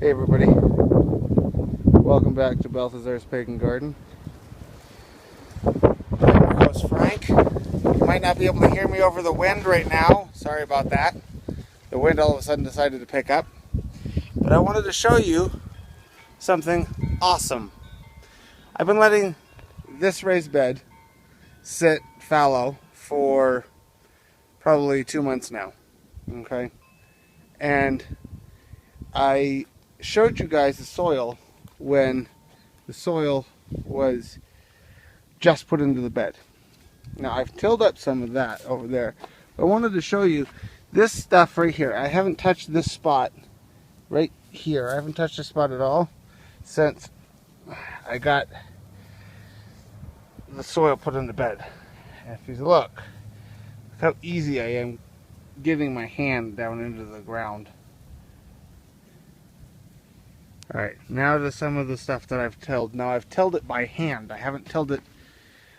Hey everybody, welcome back to Balthazar's Pagan Garden. I'm your host Frank. You might not be able to hear me over the wind right now, sorry about that. The wind all of a sudden decided to pick up. But I wanted to show you something awesome. I've been letting this raised bed sit fallow for probably 2 months now, okay? And I showed you guys the soil when the soil was just put into the bed. Now I've tilled up some of that over there. I wanted to show you this stuff right here. I haven't touched this spot right here. I haven't touched this spot at all since I got the soil put in the bed. And if you look how easy I am getting my hand down into the ground. Alright, now to some of the stuff that I've tilled. Now I've tilled it by hand. I haven't tilled it.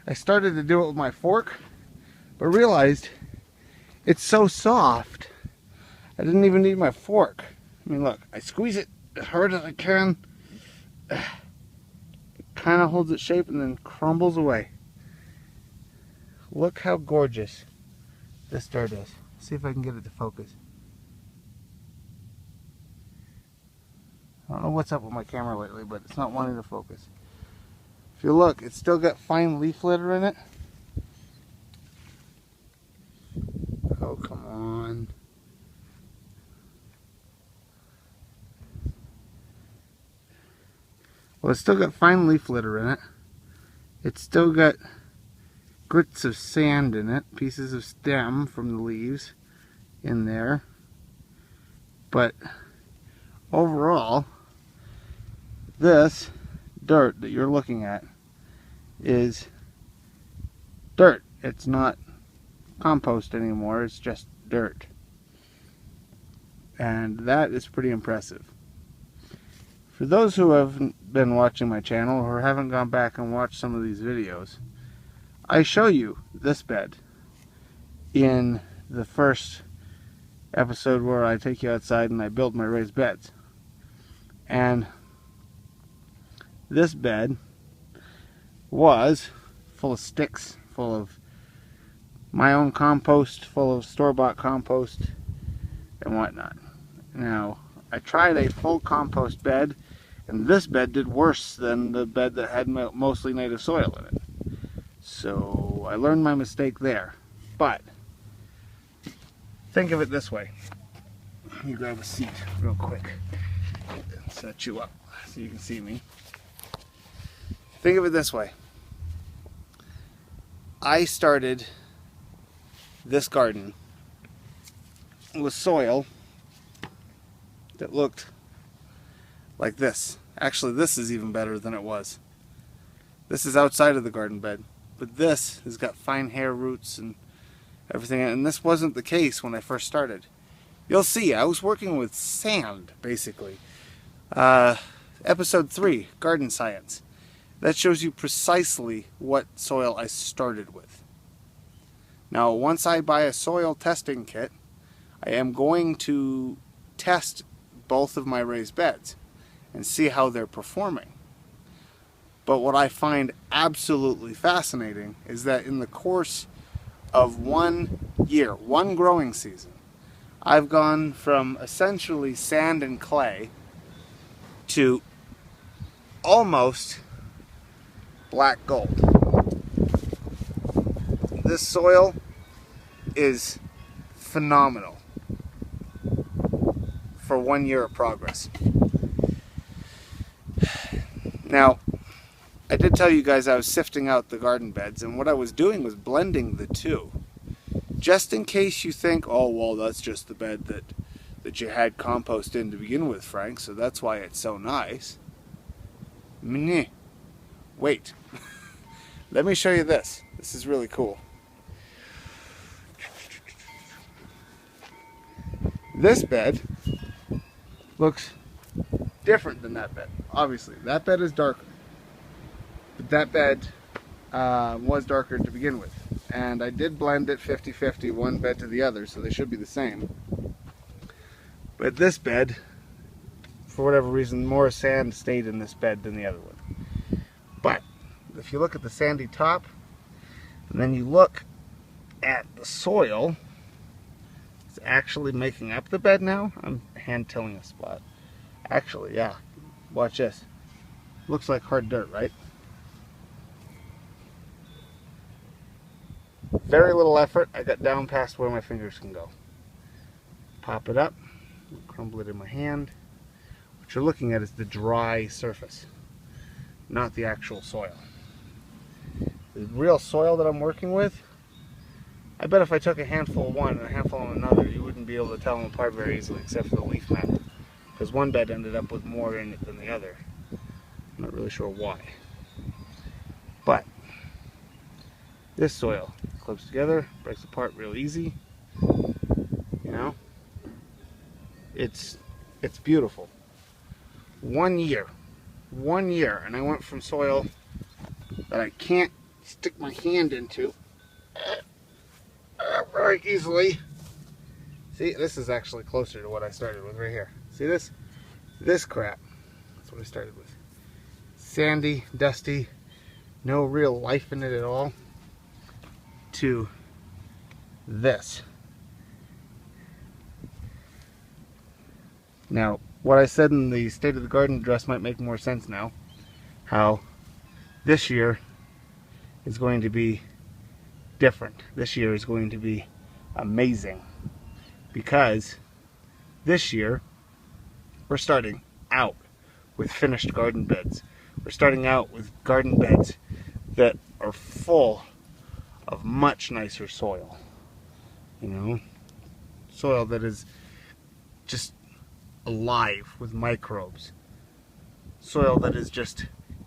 I started to do it with my fork, but realized it's so soft. I didn't even need my fork. I mean, look, I squeeze it as hard as I can. It kind of holds its shape and then crumbles away. Look how gorgeous this dirt is. See if I can get it to focus. I don't know what's up with my camera lately, but it's not wanting to focus. If you look, it's still got fine leaf litter in it. Oh, come on. Well, it's still got fine leaf litter in it. It's still got grits of sand in it, pieces of stem from the leaves in there. But overall, this dirt that you're looking at is dirt. It's not compost anymore, it's just dirt. And that is pretty impressive. For those who haven't been watching my channel or haven't gone back and watched some of these videos, I show you this bed in the first episode where I take you outside and I build my raised beds. And this bed was full of sticks, full of my own compost, full of store-bought compost and whatnot. Now, I tried a full compost bed, and this bed did worse than the bed that had mostly native soil in it. So I learned my mistake there. But think of it this way. Let me grab a seat real quick and set you up so you can see me. Think of it this way. I started this garden with soil that looked like this. Actually, this is even better than it was. This is outside of the garden bed, but this has got fine hair roots and everything, and this wasn't the case when I first started. You'll see, I was working with sand, basically. Episode 3, Garden Science. That shows you precisely what soil I started with. Now, once I buy a soil testing kit, I am going to test both of my raised beds and see how they're performing. But what I find absolutely fascinating is that in the course of 1 year, one growing season, I've gone from essentially sand and clay to almost black gold. This soil is phenomenal for 1 year of progress. Now, I did tell you guys I was sifting out the garden beds, and what I was doing was blending the two. Just in case you think, oh, well, that's just the bed that you had compost in to begin with, Frank, so that's why it's so nice. Meh. Wait. Let me show you this. This is really cool. This bed looks different than that bed. Obviously, that bed is darker. But that bed was darker to begin with. And I did blend it 50-50, one bed to the other, so they should be the same. But this bed for whatever reason, more sand stayed in this bed than the other one. But if you look at the sandy top, and then you look at the soil, it's actually making up the bed now. I'm hand tilling a spot. Actually, yeah. Watch this. Looks like hard dirt, right? Very little effort. I got down past where my fingers can go. Pop it up, crumble it in my hand. What you're looking at is the dry surface, not the actual soil. The real soil that I'm working with, I bet if I took a handful of one and a handful of another, you wouldn't be able to tell them apart very easily, except for the leaf mat. Because one bed ended up with more in it than the other. I'm not really sure why. But this soil clips together, breaks apart real easy. You know, it's beautiful. 1 year, and I went from soil that I can't stick my hand into very easily. See, this is actually closer to what I started with right here. See this? This crap. That's what I started with. Sandy, dusty, no real life in it at all, to this. Now, what I said in the State of the Garden address might make more sense now. How this year is going to be different. This year is going to be amazing. Because this year, we're starting out with finished garden beds. We're starting out with garden beds that are full of much nicer soil. You know, soil that is just alive with microbes. Soil that is just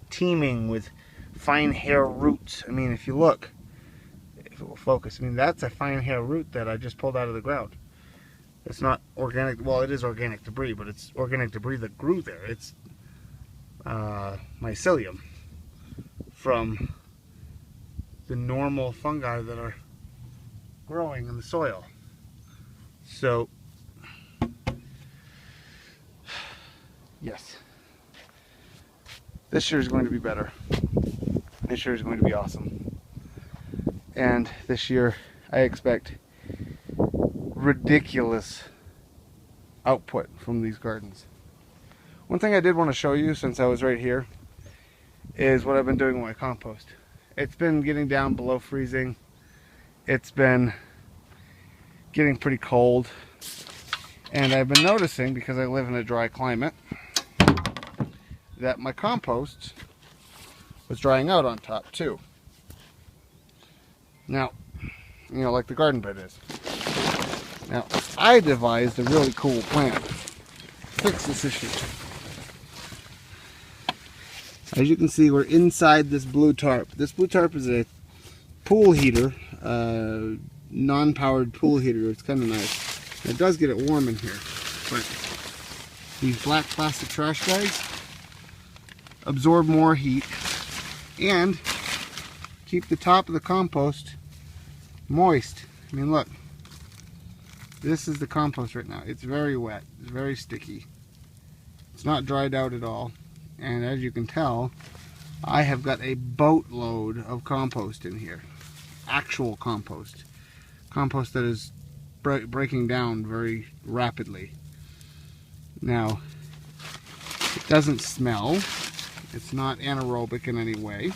teeming with fine hair roots. I mean, if you look, if it will focus, I mean, that's a fine hair root that I just pulled out of the ground. It's not organic, well, it is organic debris, but it's organic debris that grew there. It's mycelium from the normal fungi that are growing in the soil. So, yes, this year is going to be better. This year is going to be awesome. And this year I expect ridiculous output from these gardens. One thing I did want to show you, since I was right here, is what I've been doing with my compost. It's been getting down below freezing. It's been getting pretty cold. And I've been noticing, because I live in a dry climate, that my compost was drying out on top too. Now, you know, like the garden bed is. Now, I devised a really cool plan to fix this issue. As you can see, we're inside this blue tarp. This blue tarp is a pool heater, non-powered pool heater. It's kind of nice. It does get it warm in here, but these black plastic trash bags absorb more heat and keep the top of the compost moist. I mean, look. This is the compost right now. It's very wet. It's very sticky. It's not dried out at all. And as you can tell, I have got a boatload of compost in here. Actual compost. Compost that is breaking down very rapidly. Now, it doesn't smell. It's not anaerobic in any way.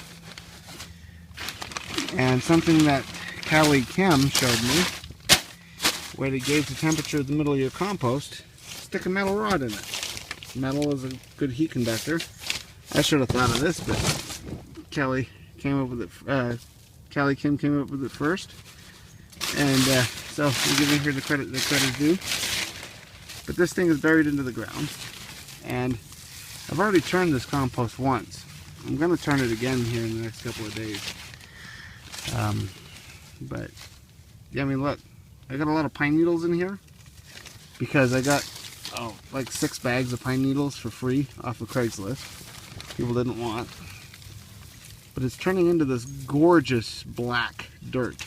And something that Callie Kim showed me, way to gauge the temperature of the middle of your compost, stick a metal rod in it. Metal is a good heat conductor. I should have thought of this, but Callie came up with it. Callie Kim came up with it first, and so I'm giving her the credit due. But this thing is buried into the ground, and I've already turned this compost once. I'm going to turn it again here in the next couple of days. But yeah, I mean, look. I got a lot of pine needles in here because I got like 6 bags of pine needles for free off of Craigslist. People didn't want. But it's turning into this gorgeous black dirt.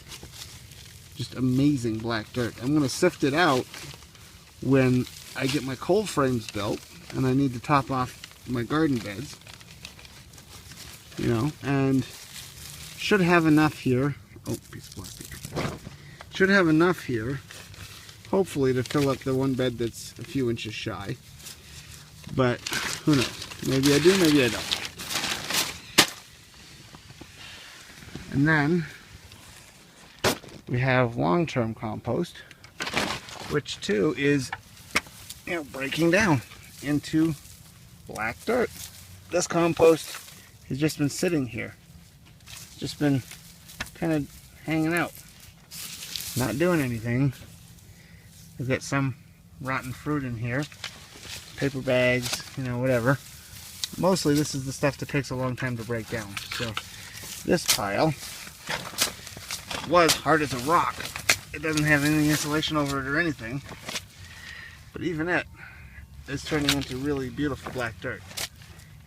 Just amazing black dirt. I'm going to sift it out when I get my cold frames built. and I need to top off my garden beds, you know, and should have enough here. Oh, piece of plastic. Should have enough here, hopefully, to fill up the one bed that's a few inches shy. But who knows? Maybe I do, maybe I don't. And then we have long-term compost, which too is, you know, breaking down into black dirt. This compost has just been sitting here. It's just been kind of hanging out, not doing anything. We've got some rotten fruit in here, paper bags, you know, whatever. Mostly this is the stuff that takes a long time to break down. So this pile was hard as a rock. It doesn't have any insulation over it or anything, but even it is turning into really beautiful black dirt,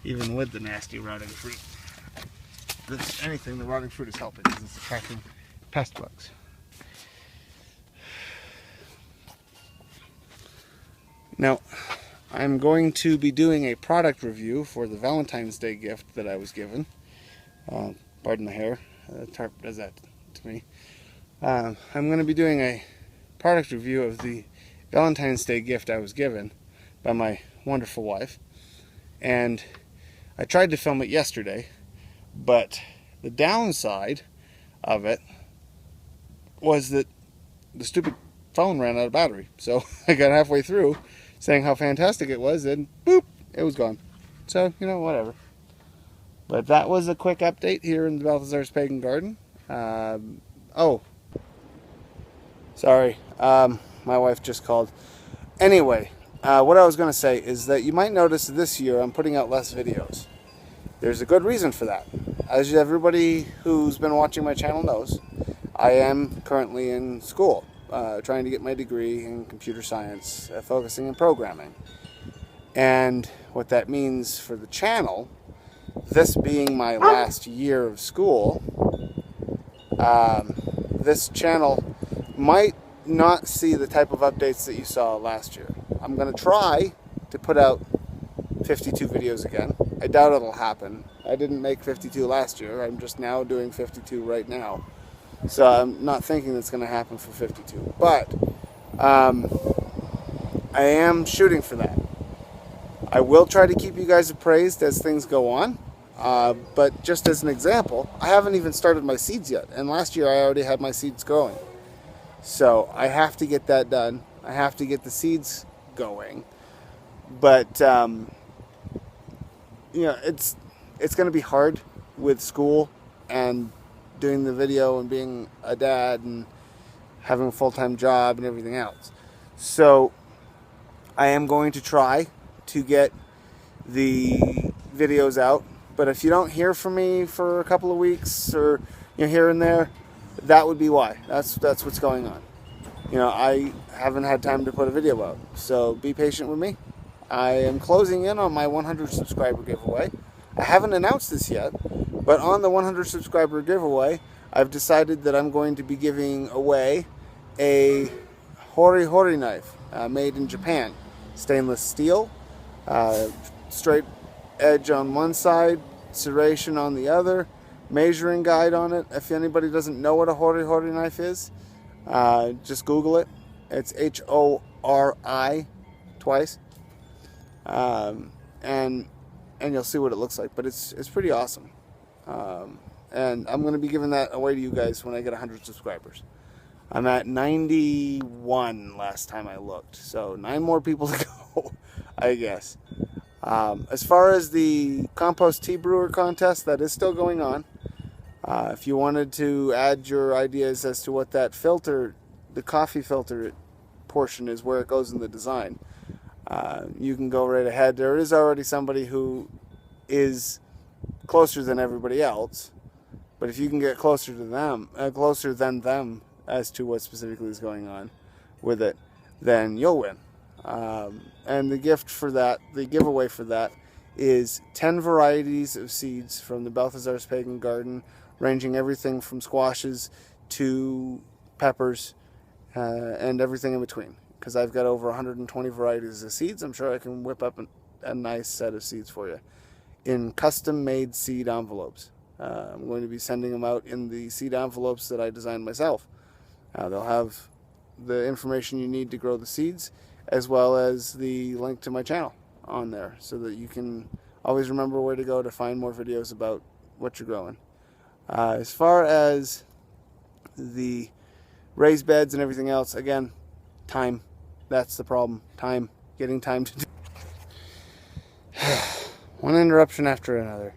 even with the nasty rotting fruit. If anything, the rotting fruit is helping because it's attracting pest bugs. Now, I'm going to be doing a product review for the Valentine's Day gift that I was given. Pardon the hair, the tarp does that to me. I'm going to be doing a product review of the Valentine's Day gift I was given by my wonderful wife. And I tried to film it yesterday, but the downside of it was that the stupid phone ran out of battery. So I got halfway through saying how fantastic it was, and boop, it was gone. So, you know, whatever. But that was a quick update here in the Balthazar's Pagan Garden. Oh, sorry, my wife just called. Anyway, what I was going to say is that you might notice this year I'm putting out less videos. There's a good reason for that. As everybody who's been watching my channel knows, I am currently in school, trying to get my degree in computer science, focusing on programming. And what that means for the channel, this being my last year of school, this channel might not see the type of updates that you saw last year. I'm going to try to put out 52 videos again. I doubt it'll happen. I didn't make 52 last year. I'm just now doing 52 right now. So I'm not thinking that's going to happen for 52. But I am shooting for that. I will try to keep you guys appraised as things go on. But just as an example, I haven't even started my seeds yet. And last year I already had my seeds growing. So I have to get that done. I have to get the seeds going. But, you know, it's going to be hard with school and doing the video and being a dad and having a full-time job and everything else. So I am going to try to get the videos out. But if you don't hear from me for a couple of weeks or, you know, here and there, that would be why. That's what's going on. You know, I haven't had time to put a video out. So be patient with me. I am closing in on my 100 subscriber giveaway. I haven't announced this yet, but on the 100 subscriber giveaway, I've decided that I'm going to be giving away a hori hori knife made in Japan. Stainless steel, straight edge on one side, serration on the other, measuring guide on it. If anybody doesn't know what a hori hori knife is, just Google it. It's H-O-R-I twice, and you'll see what it looks like. But it's pretty awesome, and I'm going to be giving that away to you guys when I get 100 subscribers. I'm at 91 last time I looked, so 9 more people to go, I guess. As far as the compost tea brewer contest, that is still going on. If you wanted to add your ideas as to what that filter, the coffee filter portion is, where it goes in the design, you can go right ahead. There is already somebody who is closer than everybody else, but if you can get closer to them, closer than them as to what specifically is going on with it, then you'll win. And the gift for that, the giveaway for that, is 10 varieties of seeds from the Balthazar's Pagan Garden, ranging everything from squashes to peppers and everything in between. Because I've got over 120 varieties of seeds. I'm sure I can whip up a nice set of seeds for you in custom-made seed envelopes. I'm going to be sending them out in the seed envelopes that I designed myself. They'll have the information you need to grow the seeds, as well as the link to my channel on there, so that you can always remember where to go to find more videos about what you're growing. As far as the raised beds and everything else, again, time. That's the problem. Time. Getting time to do. One interruption after another.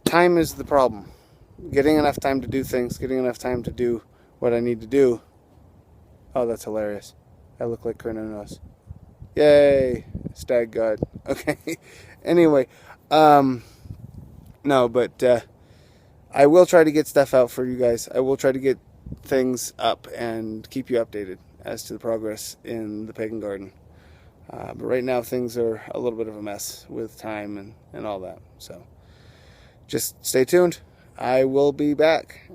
Time is the problem. Getting enough time to do things, getting enough time to do what I need to do. Oh, that's hilarious. I look like Kronos. Yay! Stag god. Okay. Anyway, no, but I will try to get stuff out for you guys. I will try to get things up and keep you updated as to the progress in the pagan garden. But right now things are a little bit of a mess with time and all that. So just stay tuned. I will be back.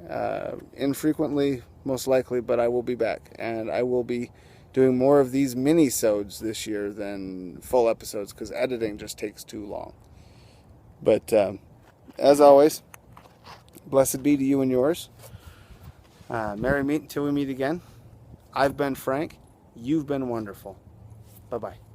Infrequently, most likely, but I will be back. And I will be doing more of these mini-sodes this year than full episodes, because editing just takes too long. But as always, blessed be to you and yours. Merry meet until we meet again. I've been Frank. You've been wonderful. Bye-bye.